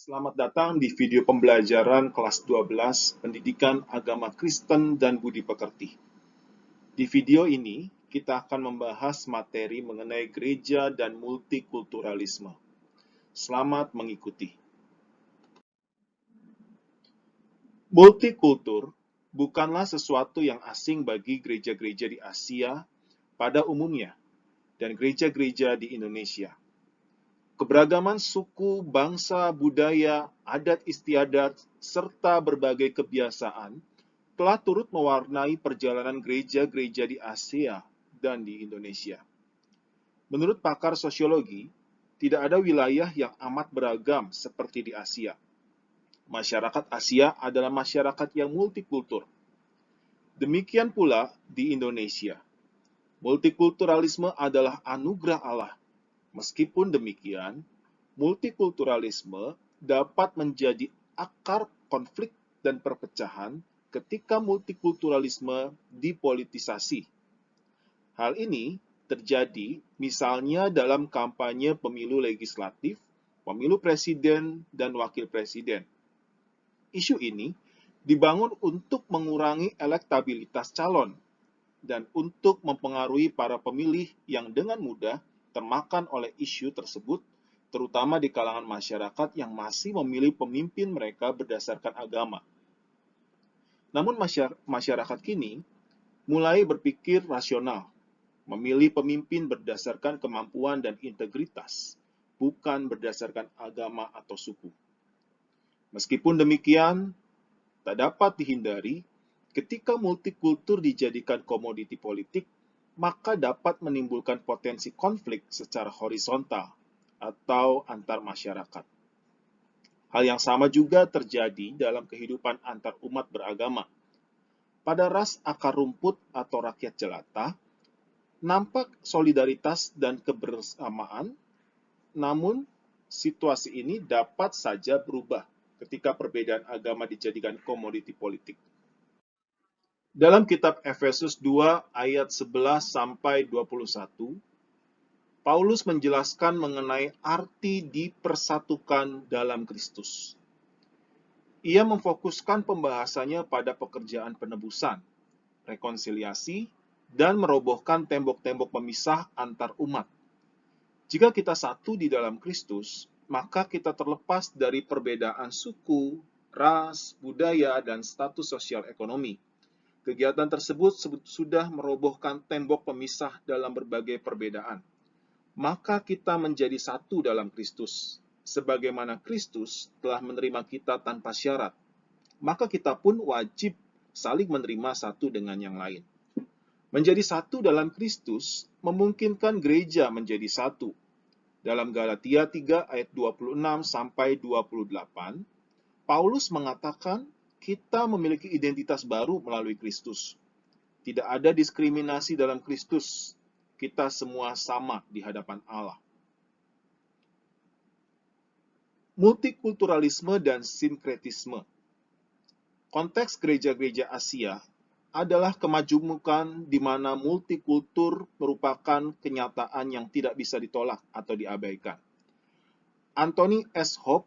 Selamat datang di video pembelajaran kelas 12 Pendidikan Agama Kristen dan Budi Pekerti. Di video ini, kita akan membahas materi mengenai gereja dan multikulturalisme. Selamat mengikuti. Multikultur bukanlah sesuatu yang asing bagi gereja-gereja di Asia pada umumnya dan gereja-gereja di Indonesia. Keberagaman suku, bangsa, budaya, adat istiadat, serta berbagai kebiasaan telah turut mewarnai perjalanan gereja-gereja di Asia dan di Indonesia. Menurut pakar sosiologi, tidak ada wilayah yang amat beragam seperti di Asia. Masyarakat Asia adalah masyarakat yang multikultur. Demikian pula di Indonesia. Multikulturalisme adalah anugerah Allah. Meskipun demikian, multikulturalisme dapat menjadi akar konflik dan perpecahan ketika multikulturalisme dipolitisasi. Hal ini terjadi misalnya dalam kampanye pemilu legislatif, pemilu presiden, dan wakil presiden. Isu ini dibangun untuk mengurangi elektabilitas calon dan untuk mempengaruhi para pemilih yang dengan mudah termakan oleh isu tersebut, terutama di kalangan masyarakat yang masih memilih pemimpin mereka berdasarkan agama. Namun masyarakat kini mulai berpikir rasional, memilih pemimpin berdasarkan kemampuan dan integritas, bukan berdasarkan agama atau suku. Meskipun demikian, tak dapat dihindari, ketika multikultur dijadikan komoditi politik, maka dapat menimbulkan potensi konflik secara horizontal atau antar masyarakat. Hal yang sama juga terjadi dalam kehidupan antar umat beragama. Pada ras akar rumput atau rakyat jelata, nampak solidaritas dan kebersamaan, namun situasi ini dapat saja berubah ketika perbedaan agama dijadikan komoditi politik. Dalam kitab Efesus 2 ayat 11 sampai 21, Paulus menjelaskan mengenai arti dipersatukan dalam Kristus. Ia memfokuskan pembahasannya pada pekerjaan penebusan, rekonsiliasi, dan merobohkan tembok-tembok pemisah antar umat. Jika kita satu di dalam Kristus, maka kita terlepas dari perbedaan suku, ras, budaya, dan status sosial ekonomi. Kegiatan tersebut sudah merobohkan tembok pemisah dalam berbagai perbedaan. Maka kita menjadi satu dalam Kristus. Sebagaimana Kristus telah menerima kita tanpa syarat, maka kita pun wajib saling menerima satu dengan yang lain. Menjadi satu dalam Kristus memungkinkan gereja menjadi satu. Dalam Galatia 3 ayat 26 sampai 28, Paulus mengatakan kita memiliki identitas baru melalui Kristus. Tidak ada diskriminasi dalam Kristus. Kita semua sama di hadapan Allah. Multikulturalisme dan sinkretisme. Konteks gereja-gereja Asia adalah kemajemukan di mana multikultur merupakan kenyataan yang tidak bisa ditolak atau diabaikan. Anthony S. Hope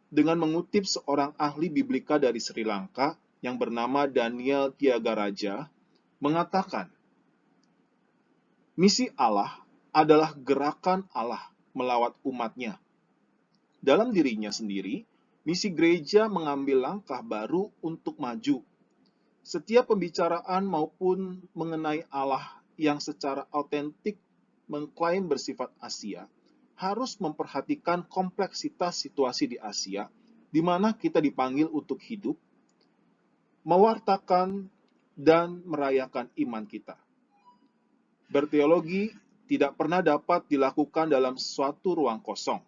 dengan mengutip seorang ahli biblika dari Sri Lanka yang bernama Daniel Tyagaraja mengatakan, misi Allah adalah gerakan Allah melawat umatnya. Dalam dirinya sendiri, misi gereja mengambil langkah baru untuk maju. Setiap pembicaraan maupun mengenai Allah yang secara autentik mengklaim bersifat Asia, harus memperhatikan kompleksitas situasi di Asia, di mana kita dipanggil untuk hidup, mewartakan, dan merayakan iman kita. Berteologi tidak pernah dapat dilakukan dalam suatu ruang kosong,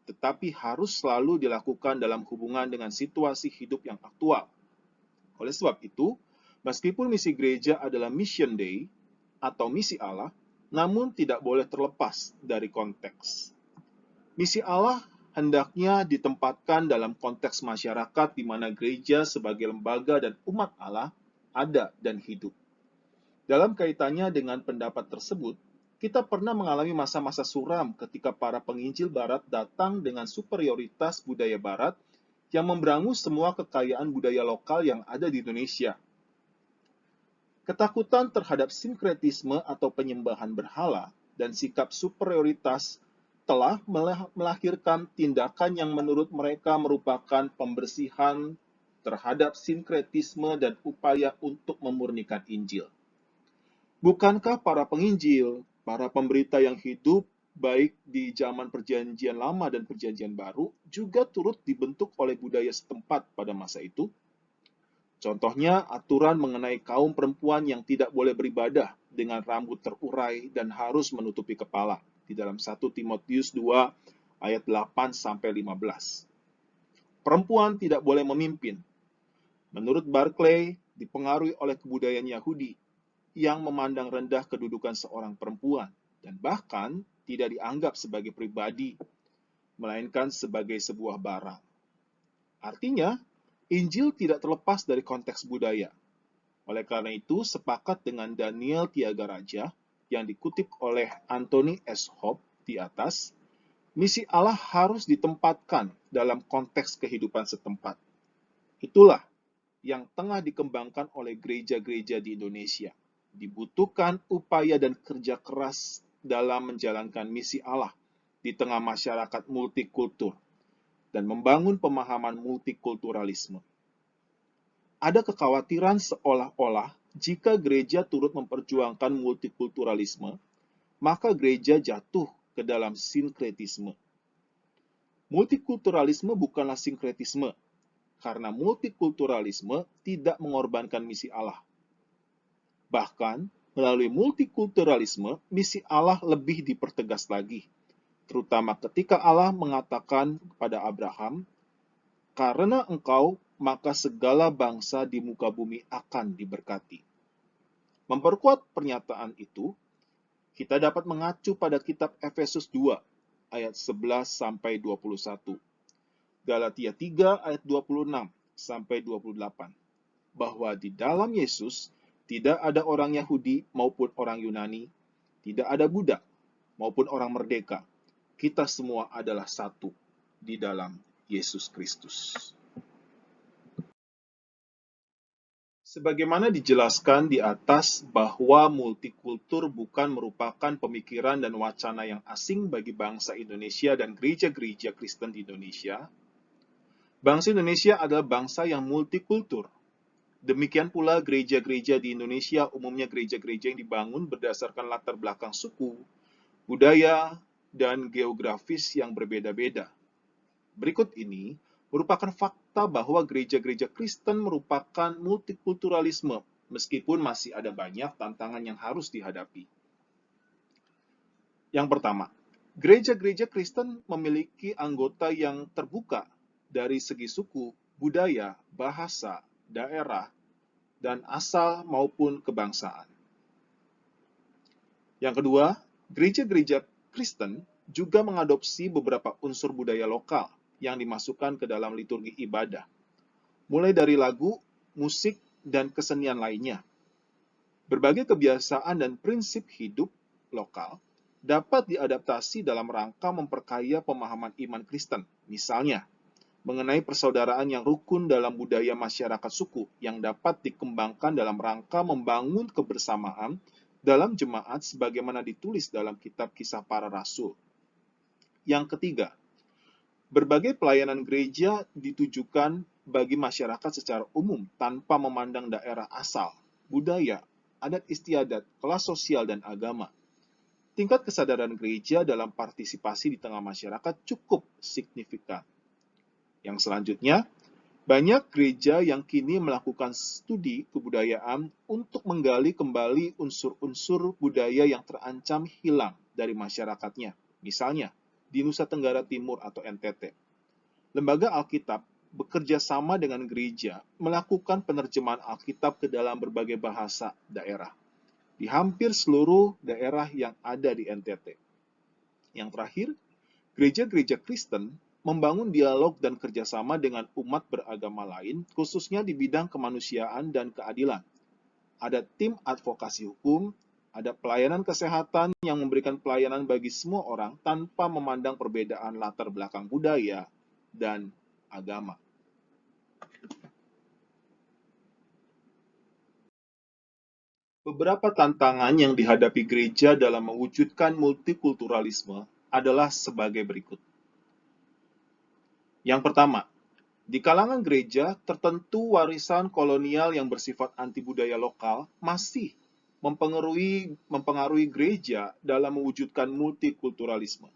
tetapi harus selalu dilakukan dalam hubungan dengan situasi hidup yang aktual. Oleh sebab itu, meskipun misi gereja adalah mission day atau misi Allah, namun tidak boleh terlepas dari konteks. Misi Allah hendaknya ditempatkan dalam konteks masyarakat di mana gereja sebagai lembaga dan umat Allah ada dan hidup. Dalam kaitannya dengan pendapat tersebut, Kita pernah mengalami masa-masa suram ketika para penginjil barat datang dengan superioritas budaya barat yang memberangus semua kekayaan budaya lokal yang ada di Indonesia. Ketakutan terhadap sinkretisme atau penyembahan berhala dan sikap superioritas telah melahirkan tindakan yang menurut mereka merupakan pembersihan terhadap sinkretisme dan upaya untuk memurnikan Injil. Bukankah para penginjil, para pemberita yang hidup baik di zaman Perjanjian Lama dan Perjanjian Baru juga turut dibentuk oleh budaya setempat pada masa itu? Contohnya, aturan mengenai kaum perempuan yang tidak boleh beribadah dengan rambut terurai dan harus menutupi kepala di dalam 1 Timotius 2 ayat 8-15. Perempuan tidak boleh memimpin. Menurut Barclay, dipengaruhi oleh kebudayaan Yahudi yang memandang rendah kedudukan seorang perempuan dan bahkan tidak dianggap sebagai pribadi, melainkan sebagai sebuah barang. Artinya, Injil tidak terlepas dari konteks budaya. Oleh karena itu, sepakat dengan Daniel Tiagaraja yang dikutip oleh Anthony S. Hope di atas, misi Allah harus ditempatkan dalam konteks kehidupan setempat. Itulah yang tengah dikembangkan oleh gereja-gereja di Indonesia. Dibutuhkan upaya dan kerja keras dalam menjalankan misi Allah di tengah masyarakat multikultur dan membangun pemahaman multikulturalisme. Ada kekhawatiran seolah-olah jika gereja turut memperjuangkan multikulturalisme, maka gereja jatuh ke dalam sinkretisme. Multikulturalisme bukanlah sinkretisme, karena multikulturalisme tidak mengorbankan misi Allah. Bahkan, melalui multikulturalisme, misi Allah lebih dipertegas lagi, terutama ketika Allah mengatakan kepada Abraham, "Karena engkau, maka segala bangsa di muka bumi akan diberkati." Memperkuat pernyataan itu, kita dapat mengacu pada kitab Efesus 2 ayat 11-21, Galatia 3 ayat 26-28, bahwa di dalam Yesus tidak ada orang Yahudi maupun orang Yunani, tidak ada budak maupun orang merdeka. Kita semua adalah satu di dalam Yesus Kristus. Sebagaimana dijelaskan di atas bahwa multikultur bukan merupakan pemikiran dan wacana yang asing bagi bangsa Indonesia dan gereja-gereja Kristen di Indonesia, bangsa Indonesia adalah bangsa yang multikultur. Demikian pula gereja-gereja di Indonesia, umumnya gereja-gereja yang dibangun berdasarkan latar belakang suku, budaya, dan geografis yang berbeda-beda. Berikut ini merupakan fakta bahwa gereja-gereja Kristen merupakan multikulturalisme, meskipun masih ada banyak tantangan yang harus dihadapi. Yang pertama, gereja-gereja Kristen memiliki anggota yang terbuka dari segi suku, budaya, bahasa, daerah, dan asal maupun kebangsaan. Yang kedua, gereja-gereja Kristen juga mengadopsi beberapa unsur budaya lokal yang dimasukkan ke dalam liturgi ibadah, mulai dari lagu, musik, dan kesenian lainnya. Berbagai kebiasaan dan prinsip hidup lokal dapat diadaptasi dalam rangka memperkaya pemahaman iman Kristen, misalnya mengenai persaudaraan yang rukun dalam budaya masyarakat suku yang dapat dikembangkan dalam rangka membangun kebersamaan dalam jemaat sebagaimana ditulis dalam kitab Kisah Para Rasul. Yang ketiga, berbagai pelayanan gereja ditujukan bagi masyarakat secara umum tanpa memandang daerah asal, budaya, adat istiadat, kelas sosial, dan agama. Tingkat kesadaran gereja dalam partisipasi di tengah masyarakat cukup signifikan. Yang selanjutnya, banyak gereja yang kini melakukan studi kebudayaan untuk menggali kembali unsur-unsur budaya yang terancam hilang dari masyarakatnya. Misalnya, di Nusa Tenggara Timur atau NTT. Lembaga Alkitab bekerja sama dengan gereja melakukan penerjemahan Alkitab ke dalam berbagai bahasa daerah di hampir seluruh daerah yang ada di NTT. Yang terakhir, gereja-gereja Kristen membangun dialog dan kerjasama dengan umat beragama lain, khususnya di bidang kemanusiaan dan keadilan. Ada tim advokasi hukum, Ada pelayanan kesehatan yang memberikan pelayanan bagi semua orang tanpa memandang perbedaan latar belakang budaya dan agama. Beberapa tantangan yang dihadapi gereja dalam mewujudkan multikulturalisme adalah sebagai berikut. Yang pertama, di kalangan gereja tertentu warisan kolonial yang bersifat anti budaya lokal masih mempengaruhi gereja dalam mewujudkan multikulturalisme.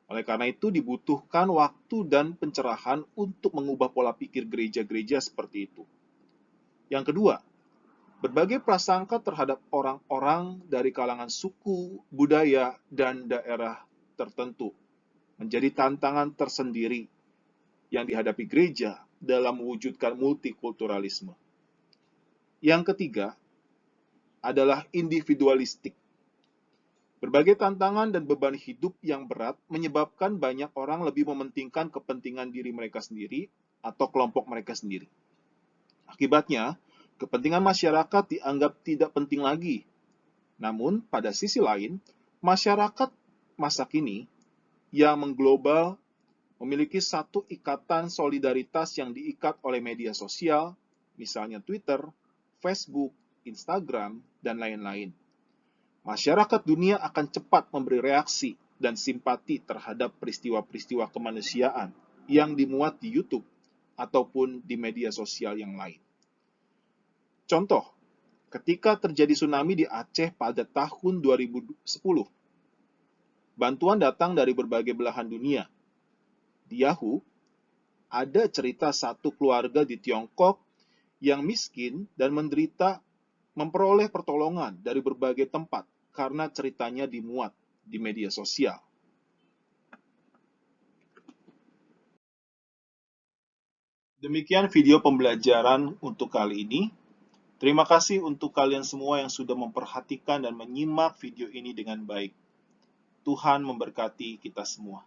Oleh karena itu dibutuhkan waktu dan pencerahan untuk mengubah pola pikir gereja-gereja seperti itu. Yang kedua, berbagai prasangka terhadap orang-orang dari kalangan suku, budaya, dan daerah tertentu menjadi tantangan tersendiri yang dihadapi gereja dalam mewujudkan multikulturalisme. Yang ketiga adalah individualistik. Berbagai tantangan dan beban hidup yang berat menyebabkan banyak orang lebih mementingkan kepentingan diri mereka sendiri atau kelompok mereka sendiri. Akibatnya, kepentingan masyarakat dianggap tidak penting lagi. Namun, pada sisi lain, masyarakat masa kini yang mengglobal memiliki satu ikatan solidaritas yang diikat oleh media sosial, misalnya Twitter, Facebook, Instagram, dan lain-lain. Masyarakat dunia akan cepat memberi reaksi dan simpati terhadap peristiwa-peristiwa kemanusiaan yang dimuat di YouTube ataupun di media sosial yang lain. Contoh, ketika terjadi tsunami di Aceh pada tahun 2010, bantuan datang dari berbagai belahan dunia. Di Yahoo, ada cerita satu keluarga di Tiongkok yang miskin dan menderita memperoleh pertolongan dari berbagai tempat karena ceritanya dimuat di media sosial. Demikian video pembelajaran untuk kali ini. Terima kasih untuk kalian semua yang sudah memperhatikan dan menyimak video ini dengan baik. Tuhan memberkati kita semua.